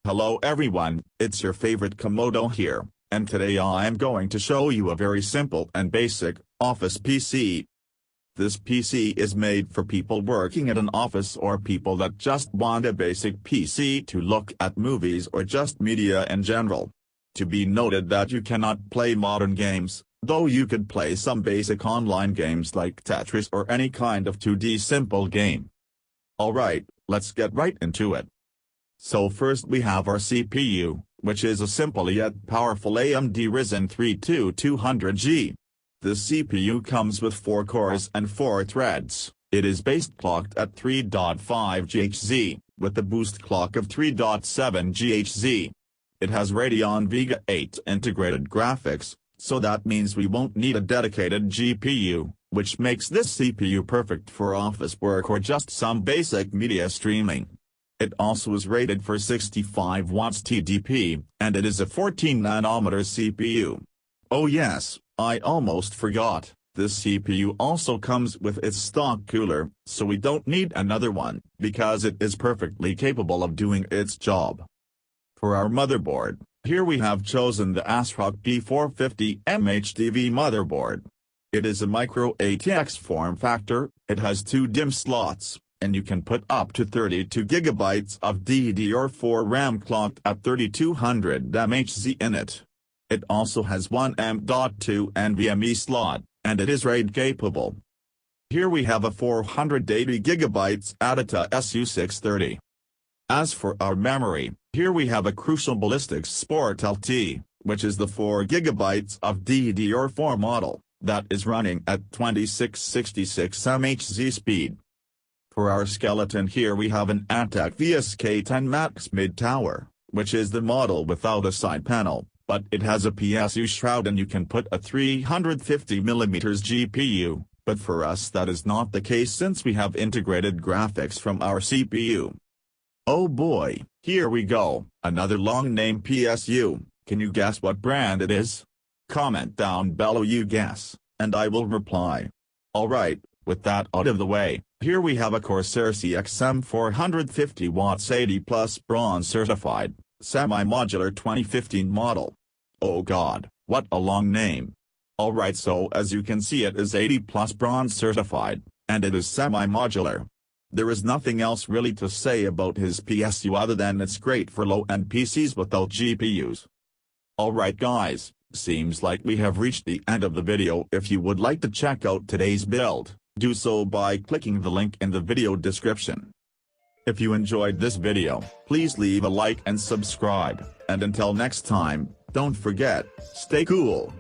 Hello everyone, it's your favorite Komodo here, and today I am going to show you a very simple and basic office PC. This PC is made for people working at an office or people that just want a basic PC to look at movies or just media in general. To be noted that you cannot play modern games, though you could play some basic online games like Tetris or any kind of 2D simple game. Alright, let's get right into it. So first we have our CPU, which is a simple yet powerful AMD Ryzen 3 2200G. This CPU comes with 4 cores and 4 threads. It is base clocked at 3.5 GHz, with the boost clock of 3.7 GHz. It has Radeon Vega 8 integrated graphics, so that means we won't need a dedicated GPU, which makes this CPU perfect for office work or just some basic media streaming. It also is rated for 65 watts TDP, and it is a 14nm CPU. Oh yes, I almost forgot, this CPU also comes with its stock cooler, so we don't need another one, because it is perfectly capable of doing its job. For our motherboard, here we have chosen the ASRock B450M HDV motherboard. It is a micro ATX form factor, it has 2 DIMM slots, and you can put up to 32 GB of DDR4 RAM clocked at 3200 mHz in it. It also has one M.2 NVMe slot, and it is RAID capable. Here we have a 480 GB Adata SU630. As for our memory, here we have a Crucial Ballistics Sport LT, which is the 4 GB of DDR4 model, that is running at 2666 mHz speed. For our skeleton here we have an Attack VSK-10 Max Mid Tower, which is the model without a side panel, but it has a PSU shroud and you can put a 350mm GPU, but for us that is not the case since we have integrated graphics from our CPU. Oh boy, here we go, another long name PSU, can you guess what brand it is? Comment down below you guess, and I will reply. Alright, with that out of the way, here we have a Corsair CXM 450 watts 80 plus bronze certified, semi-modular 2015 model. Oh god, what a long name. Alright, so as you can see it is 80 plus bronze certified, and it is semi-modular. There is nothing else really to say about his PSU other than it's great for low-end PCs without GPUs. Alright guys, seems like we have reached the end of the video. If you would like to check out today's build, do so by clicking the link in the video description. If you enjoyed this video, please leave a like and subscribe, and until next time, don't forget, stay cool.